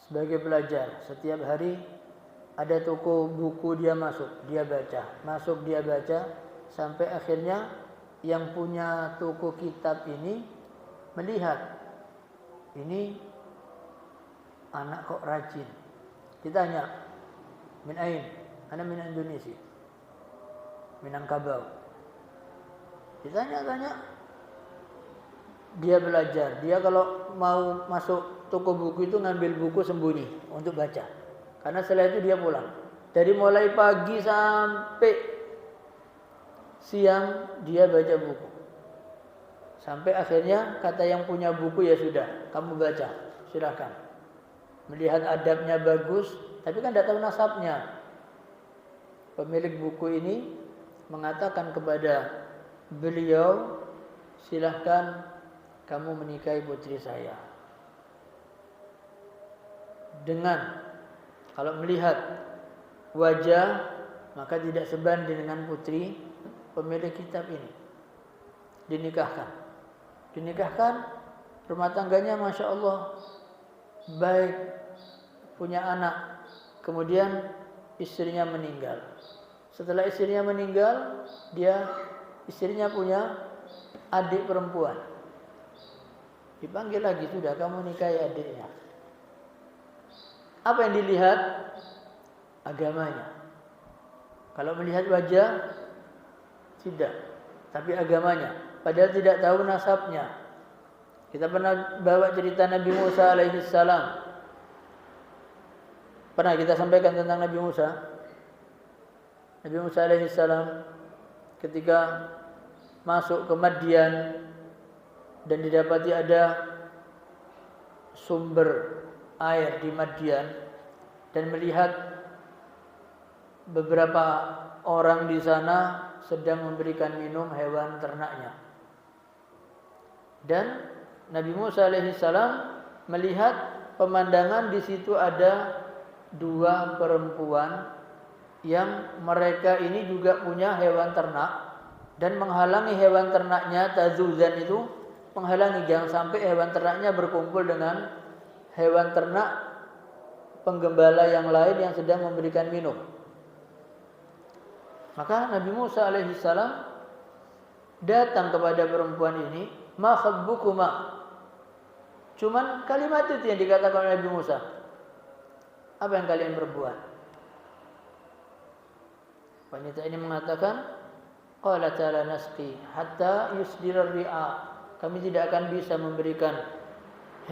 Speaker 1: sebagai pelajar, setiap hari ada toko buku dia masuk, dia baca, sampai akhirnya yang punya toko kitab ini melihat ini anak kok rajin. Ditanya, min ain? Ana min Indonesia, Minangkabau. Ditanya-tanya, dia belajar. Dia kalau mau masuk toko buku itu ngambil buku sembunyi untuk baca. Karena setelah itu dia pulang. Dari mulai pagi sampai siang dia baca buku. Sampai akhirnya kata yang punya buku, ya sudah, kamu baca, silakan. Melihat adabnya bagus, tapi kan tidak tahu nasabnya. Pemilik buku ini mengatakan kepada beliau, silahkan kamu menikahi putri saya. Dengan kalau melihat wajah, maka tidak sebanding dengan putri pemilik kitab ini. Dinikahkan, rumah tangganya Masya Allah baik, punya anak. Kemudian istrinya meninggal. Setelah istrinya meninggal, istrinya punya adik perempuan. Dipanggil lagi, sudah kamu nikahi adiknya. Apa yang dilihat? Agamanya. Kalau melihat wajah, tidak. Tapi agamanya. Padahal tidak tahu nasabnya. Kita pernah bawa cerita Nabi Musa alaihissalam. Pernah kita sampaikan tentang Nabi Musa. Nabi Musa alaihissalam ketika masuk ke Madian dan didapati ada sumber air di Madian dan melihat beberapa orang di sana sedang memberikan minum hewan ternaknya. Dan Nabi Musa alaihissalam melihat pemandangan di situ ada dua perempuan yang mereka ini juga punya hewan ternak dan menghalangi hewan ternaknya, tazuzan itu menghalangi jangan sampai hewan ternaknya berkumpul dengan hewan ternak penggembala yang lain yang sedang memberikan minum. Maka Nabi Musa alaihissalam datang kepada perempuan ini, ma khabbukuma. Cuman kalimat itu yang dikatakan oleh Nabi Musa. Apa yang kalian berbuat? Wanita ini mengatakan, qala ta'ala nasqi hatta yusdirar ri'a. Kami tidak akan bisa memberikan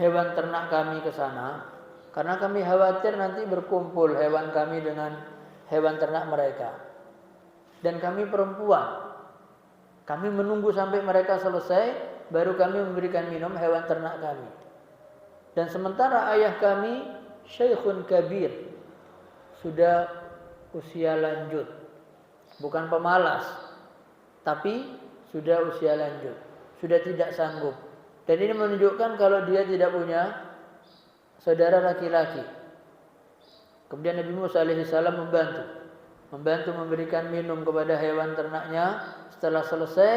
Speaker 1: hewan ternak kami ke sana karena kami khawatir nanti berkumpul hewan kami dengan hewan ternak mereka. Dan kami perempuan. Kami menunggu sampai mereka selesai baru kami memberikan minum hewan ternak kami. Dan sementara ayah kami syekhun kabir, sudah usia lanjut. Bukan pemalas, tapi sudah usia lanjut, sudah tidak sanggup. Dan ini menunjukkan kalau dia tidak punya saudara laki-laki. Kemudian Nabi Musa alaihissalam membantu memberikan minum kepada hewan ternaknya. Setelah selesai,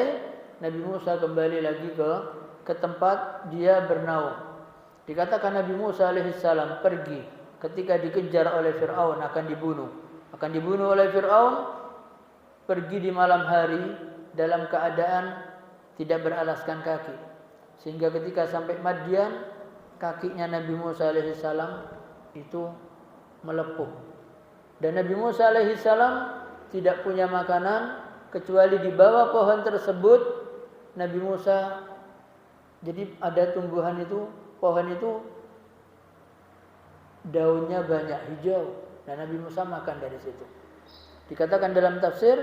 Speaker 1: Nabi Musa kembali lagi ke tempat dia bernaung. Dikatakan Nabi Musa alaihissalam pergi ketika dikejar oleh Fir'aun akan dibunuh. Akan dibunuh oleh Fir'aun, pergi di malam hari dalam keadaan tidak beralaskan kaki. Sehingga ketika sampai Madian, kakinya Nabi Musa alaihissalam itu melepuh. Dan Nabi Musa alaihissalam tidak punya makanan kecuali di bawah pohon tersebut. Nabi Musa, jadi ada tumbuhan itu, pohon itu daunnya banyak hijau, dan Nabi Musa makan dari situ. Dikatakan dalam tafsir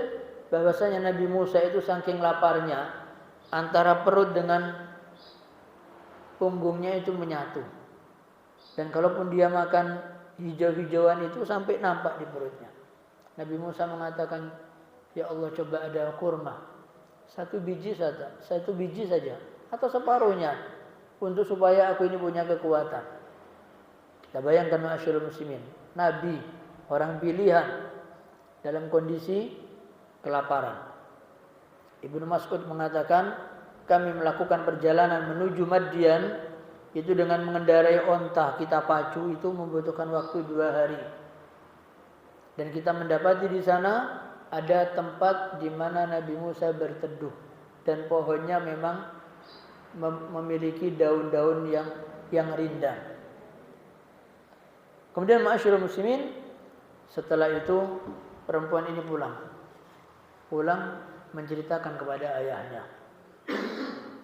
Speaker 1: bahwasanya Nabi Musa itu saking laparnya, antara perut dengan punggungnya itu menyatu. Dan kalaupun dia makan hijau-hijauan itu sampai nampak di perutnya. Nabi Musa mengatakan, ya Allah, coba ada kurma, satu biji saja atau separuhnya, untuk supaya aku ini punya kekuatan. Kita bayangkan ma'asyiral muslimin, Nabi, orang pilihan dalam kondisi kelaparan. Ibnu Mas'ud mengatakan, kami melakukan perjalanan menuju Madian itu dengan mengendarai onta, kita pacu, itu membutuhkan waktu 2 hari. Dan kita mendapati di sana ada tempat di mana Nabi Musa berteduh, dan pohonnya memang memiliki daun-daun yang rindang. Kemudian ma'asyiral muslimin, setelah itu perempuan ini pulang menceritakan kepada ayahnya.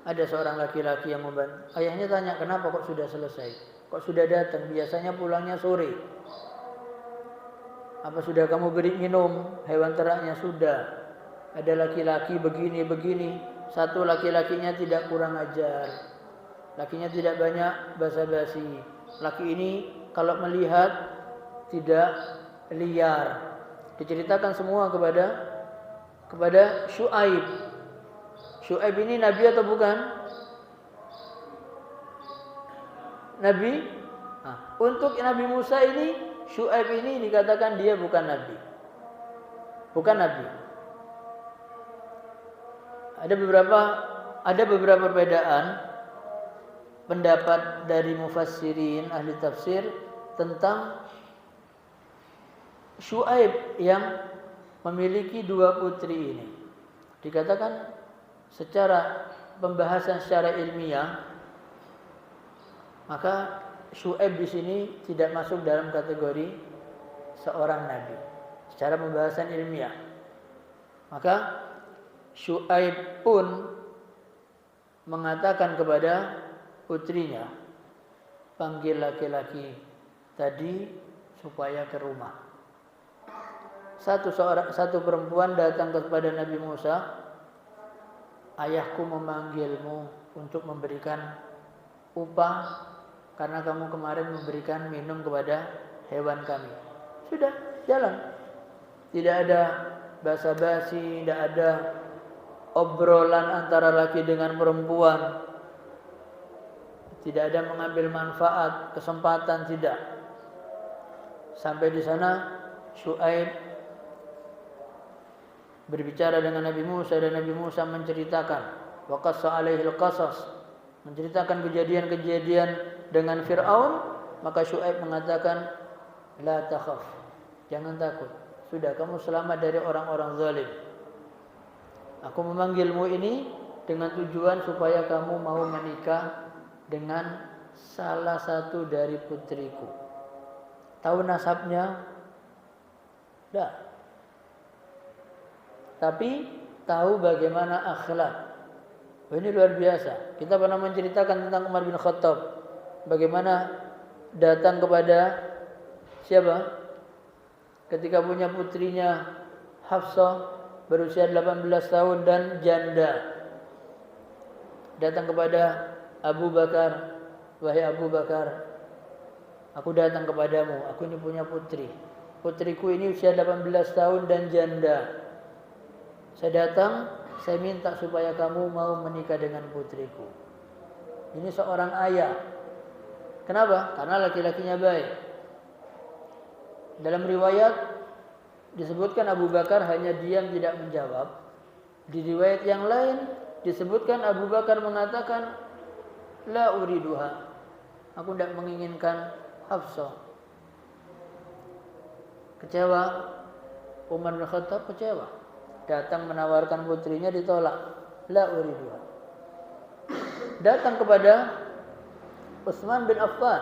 Speaker 1: Ada seorang laki-laki yang membantu. Ayahnya tanya, kenapa kok sudah selesai? Kok sudah datang? Biasanya pulangnya sore. Apa sudah kamu beri minum? Hewan ternaknya sudah. Ada laki-laki begini. Satu, laki-lakinya tidak kurang ajar. Lakinya tidak banyak basa-basi. Laki ini kalau melihat tidak liar. Diceritakan semua kepada Syuaib. Syuaib ini nabi atau bukan? Nabi. Nah, untuk Nabi Musa ini, Syuaib ini dikatakan dia bukan nabi. Bukan nabi. Ada beberapa perbedaan pendapat dari mufassirin, ahli tafsir, tentang Syuaib yang memiliki 2 putri ini. Dikatakan secara pembahasan secara ilmiah, maka Syuaib di sini tidak masuk dalam kategori seorang nabi secara pembahasan ilmiah. Maka Syuaib pun mengatakan kepada putrinya, panggil laki-laki tadi supaya ke rumah. Satu perempuan datang kepada Nabi Musa, ayahku memanggilmu untuk memberikan upah karena kamu kemarin memberikan minum kepada hewan kami. Sudah, jalan. Tidak ada basa-basi, tidak ada obrolan antara laki dengan perempuan. Tidak ada mengambil manfaat, kesempatan, tidak. Sampai di sana Syuaib berbicara dengan Nabi Musa, dan Nabi Musa menceritakan waqassa alaihil qasas, menceritakan kejadian-kejadian dengan Fir'aun. Maka Syuaib mengatakan, la takhaf, jangan takut, sudah kamu selamat dari orang-orang zalim. Aku memanggilmu ini dengan tujuan supaya kamu mau menikah dengan salah satu dari putriku. Tahu nasabnya? Tidak. Tapi tahu bagaimana akhlak. Ini luar biasa. Kita pernah menceritakan tentang Umar bin Khattab, bagaimana datang kepada siapa? Ketika punya putrinya Hafsah berusia 18 tahun dan janda. Datang kepada Abu Bakar, wahai Abu Bakar, aku datang kepadamu, aku ini punya putri. Putriku ini usia 18 tahun dan janda. Saya datang, saya minta supaya kamu mau menikah dengan putriku. Ini seorang ayah. Kenapa? Karena laki-lakinya baik. Dalam riwayat disebutkan Abu Bakar hanya diam tidak menjawab. Di riwayat yang lain disebutkan Abu Bakar mengatakan, la uriduha, Aku tidak menginginkan Hafsah. Kecewa. Umar bin Khattab kecewa. Datang menawarkan putrinya, ditolak. La uriduha. Datang kepada Utsman bin Affan.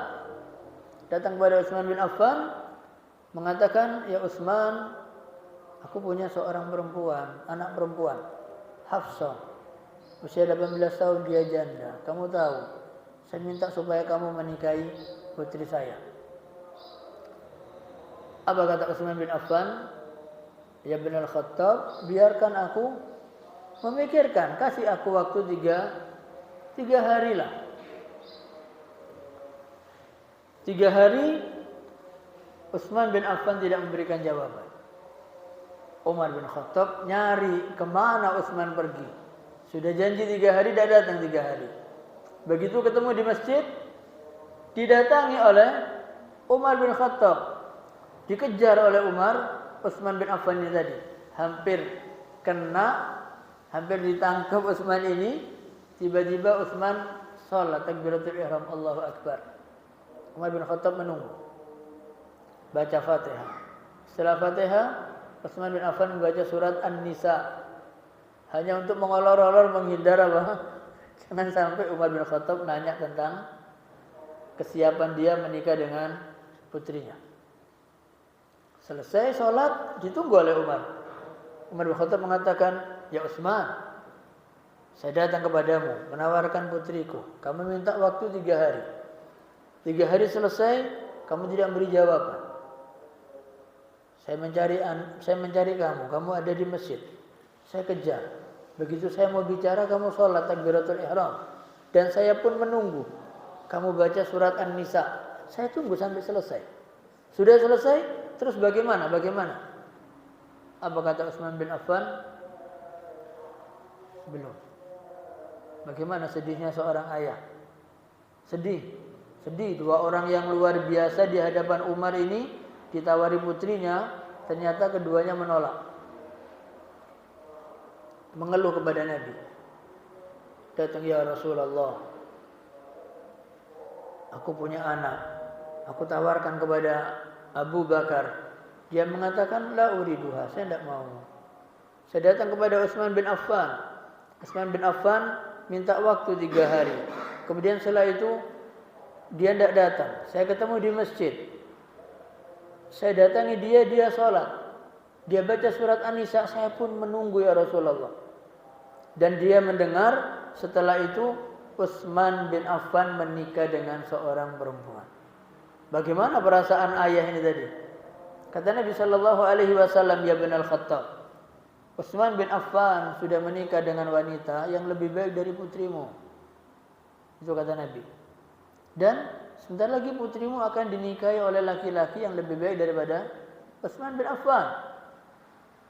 Speaker 1: Mengatakan, ya Utsman, aku punya seorang perempuan, anak perempuan, Hafsah. Usia 18 tahun, dia janda. Kamu tahu, saya minta supaya kamu menikahi putri saya. Apa kata Utsman bin Affan? Ya bin Al-Khattab, biarkan aku memikirkan. Kasih aku waktu 3 hari lah. 3 hari, Utsman bin Affan tidak memberikan jawaban. Umar bin Khattab nyari kemana Utsman pergi. Sudah janji 3 hari, tidak datang 3 hari. Begitu ketemu di masjid, didatangi oleh Umar bin Khattab. Dikejar oleh Utsman bin Affan ini tadi. Hampir ditangkap Utsman ini. Tiba-tiba Utsman salat takbiratul ihram, Allahu Akbar. Umar bin Khattab menunggu. Baca Fatihah. Setelah Fatihah, Utsman bin Affan membaca surat An-Nisa. Hanya untuk mengolor-olor, menghindar apa? Jangan sampai Umar bin Khattab nanya tentang kesiapan dia menikah dengan putrinya. Selesai sholat, ditunggu oleh Umar. Umar bin Khattab mengatakan, ya Utsman, saya datang kepadamu, menawarkan putriku. Kamu minta waktu 3 hari. 3 hari selesai, kamu tidak beri jawaban. Saya mencari kamu ada di masjid. Saya kejar. Begitu saya mau bicara, kamu sholat takbiratul ihram. Dan saya pun menunggu. Kamu baca surat An-Nisa. Saya tunggu sampai selesai. Sudah selesai? Terus bagaimana? Apa kata Utsman bin Affan? Belum. Bagaimana sedihnya seorang ayah? Sedih. 2 orang yang luar biasa di hadapan Umar ini ditawari putrinya, ternyata keduanya menolak. Mengeluh kepada Nabi. Datang, ya Rasulullah, aku punya anak. Aku tawarkan kepada Abu Bakar. Dia mengatakan, la uriduha, saya tidak mau. Saya datang kepada Utsman bin Affan. Utsman bin Affan minta waktu 3 hari. Kemudian setelah itu dia tidak datang. Saya ketemu di masjid. Saya datangi dia sholat. Dia baca surat An-Nisa, saya pun menunggu ya Rasulullah. Dan dia mendengar setelah itu Utsman bin Affan menikah dengan seorang perempuan. Bagaimana perasaan ayah ini tadi? Kata Nabi sallallahu alaihi wasallam, ya bin Al-Khattab, Utsman bin Affan sudah menikah dengan wanita yang lebih baik dari putrimu. Itu kata Nabi. Dan sebentar lagi putrimu akan dinikahi oleh laki-laki yang lebih baik daripada Utsman bin Affan.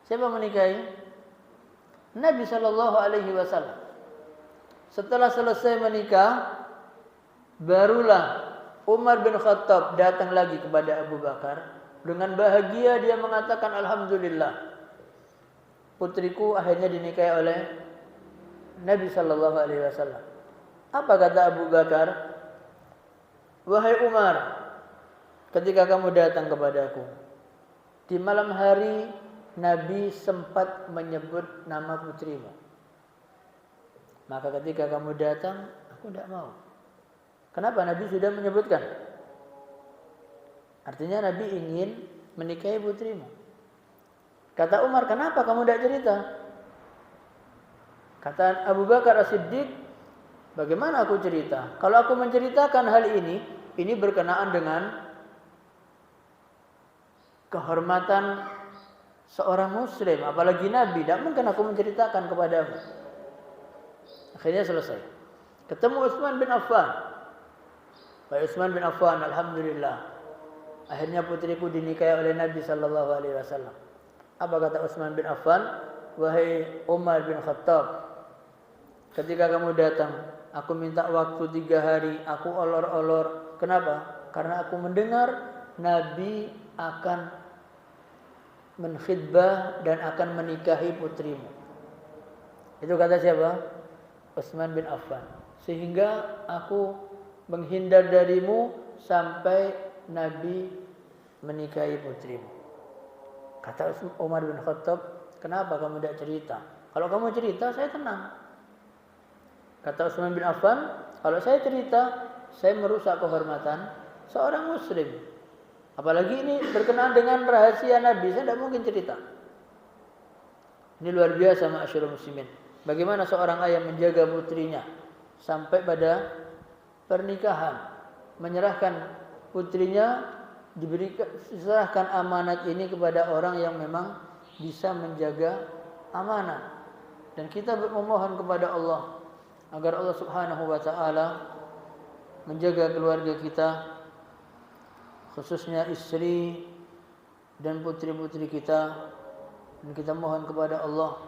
Speaker 1: Siapa menikahi? Nabi sallallahu alaihi wasallam. Setelah selesai menikah, barulah Umar bin Khattab datang lagi kepada Abu Bakar. Dengan bahagia dia mengatakan, alhamdulillah, putriku akhirnya dinikahi oleh Nabi sallallahu alaihi wasallam. Apa kata Abu Bakar? Wahai Umar, ketika kamu datang kepadaku, di malam hari Nabi sempat menyebut nama putrimu. Maka ketika kamu datang, aku tidak mau. Kenapa? Nabi sudah menyebutkan. Artinya Nabi ingin menikahi putrimu. Kata Umar, kenapa kamu tidak cerita? Kata Abu Bakar As-Siddiq, bagaimana aku cerita? Kalau aku menceritakan hal ini berkenaan dengan kehormatan seorang muslim, apalagi Nabi. Tidak mungkin aku menceritakan kepadamu. Akhirnya selesai. Ketemu Utsman bin Affan. Baik Utsman bin Affan, alhamdulillah, akhirnya putriku dinikahi oleh Nabi sallallahu alaihi wasallam. Apa kata Utsman bin Affan? Wahai Umar bin Khattab, ketika kamu datang, aku minta waktu 3 hari, aku olor-olor. Kenapa? Karena aku mendengar Nabi akan menkhidbah dan akan menikahi putrimu. Itu kata siapa? Utsman bin Affan. Sehingga aku menghindar darimu sampai Nabi menikahi putrimu. Kata Umar bin Khattab, kenapa kamu tidak cerita? Kalau kamu cerita, saya tenang. Kata Utsman bin Affan, kalau saya cerita, saya merusak kehormatan seorang muslim. Apalagi ini berkenaan dengan rahasia Nabi, saya tidak mungkin cerita. Ini luar biasa ma'asyiral muslimin. Bagaimana seorang ayah menjaga putrinya sampai pada pernikahan, menyerahkan putrinya, diserahkan amanat ini kepada orang yang memang bisa menjaga amanat. Dan kita memohon kepada Allah agar Allah Subhanahu wa taala menjaga keluarga kita, khususnya istri dan putri-putri kita. Dan kita mohon kepada Allah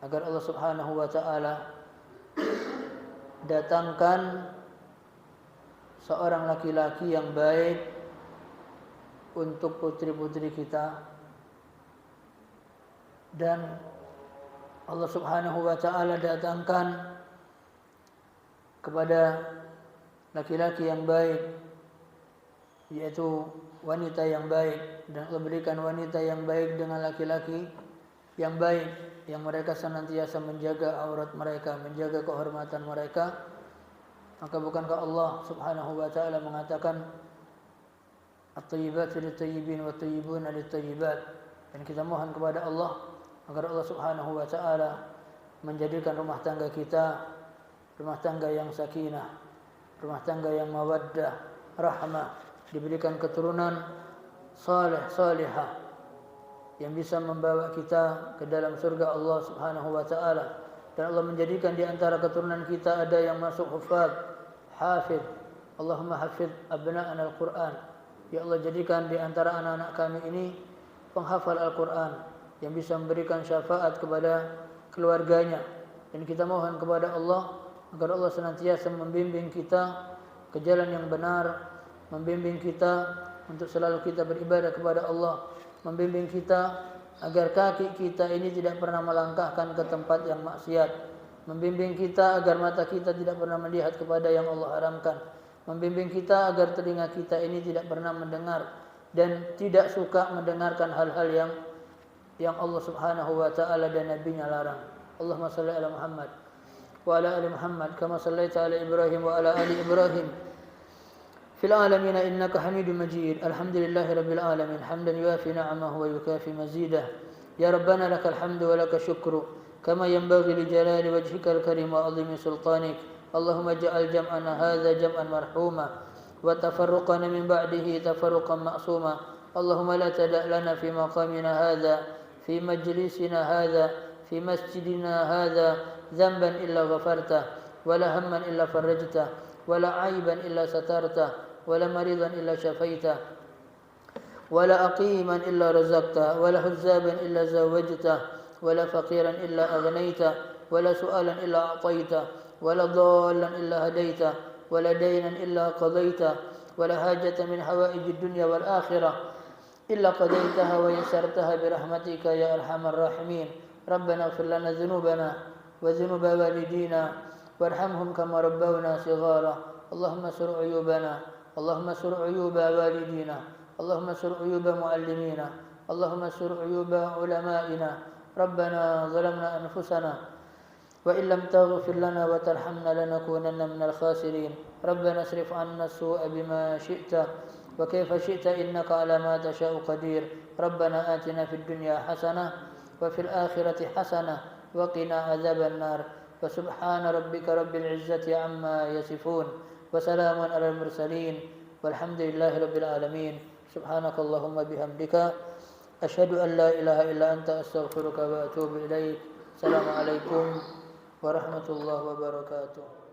Speaker 1: agar Allah Subhanahu wa taala datangkan seorang laki-laki yang baik untuk putri-putri kita, dan Allah Subhanahu wa taala datangkan kepada laki-laki yang baik, yaitu wanita yang baik, dan Allah berikan wanita yang baik dengan laki-laki yang baik, yang mereka senantiasa menjaga aurat mereka, menjaga kehormatan mereka. Maka bukankah Allah Subhanahu wa taala mengatakan at-tayyibatu lit-tayyibin wa at-tayyibuna lit-tayyibat. Dan kita mohon kepada Allah agar Allah Subhanahu wa taala menjadikan rumah tangga kita rumah tangga yang sakinah, rumah tangga yang mawaddah, rahmah, diberikan keturunan saleh, salihah yang bisa membawa kita ke dalam surga Allah Subhanahu wa taala. Dan Allah menjadikan di antara keturunan kita ada yang masuk hufaz, hafid. Allahumma hafid abna'ana al-Qur'an. Ya Allah, jadikan di antara anak-anak kami ini penghafal Al-Qur'an yang bisa memberikan syafaat kepada keluarganya. Dan kita mohon kepada Allah agar Allah senantiasa membimbing kita ke jalan yang benar, membimbing kita untuk selalu kita beribadah kepada Allah, membimbing kita agar kaki kita ini tidak pernah melangkahkan ke tempat yang maksiat, membimbing kita agar mata kita tidak pernah melihat kepada yang Allah haramkan, membimbing kita agar telinga kita ini tidak pernah mendengar dan tidak suka mendengarkan hal-hal yang Allah Subhanahu wa taala dan nabinya larang. Allahumma shalli ala Muhammad wa ala ali Muhammad kama shallaita ala Ibrahim wa ala ali Ibrahim fil alamin innaka Hamidum Majid. Alhamdulillahi rabbil alamin hamdan yuafi ni'amahu wa yukafi mazidah. Ya rabbana lakal hamdu wa lakal syukru kama yanbaghi li jalali wajhikal karim wa 'azimi sultanik. Allahumma ij'al jam'ana hadza jam'an marhuma wa tafarruqana min ba'dihi tafarruqan ma'suma. Allahumma la tada' lana fi maqamina hadza fi majlisina hadza fi masjidina hadza dhanban illa ghafartah wa la hamman illa farajtah wa la 'aiban illa satartah ولا مريضا إلا شفيته ولا أقيما إلا رزقته ولا حزابا إلا زوجته ولا فقيرا إلا أغنيته ولا سؤالا إلا أعطيته ولا ضالا إلا هديته ولا دينا إلا قضيته ولا حاجة من حوائج الدنيا والآخرة إلا قضيتها ويسرتها برحمتك يا أرحم الراحمين. ربنا اغفر لنا ذنوبنا وذنوب والدينا وارحمهم كما ربونا صغارا. اللهم استر عيوبنا، اللهم استر عيوب والدينا، اللهم استر عيوب معلمينا، اللهم استر عيوب علمائنا. ربنا ظلمنا أنفسنا وإن لم تغفر لنا وترحمنا لنكونن من الخاسرين. ربنا اصرف عنا السوء بما شئت وكيف شئت إنك على ما تشاء قدير. ربنا آتنا في الدنيا حسنة وفي الآخرة حسنة وقنا عذاب النار. وسبحان ربك رب العزة عما يصفون وسلام على المرسلين والحمد لله رب العالمين. سبحانك اللهم بحمدك أشهد أن لا إله إلا أنت أستغفرك وأتوب إليك. السلام عليكم ورحمة الله وبركاته.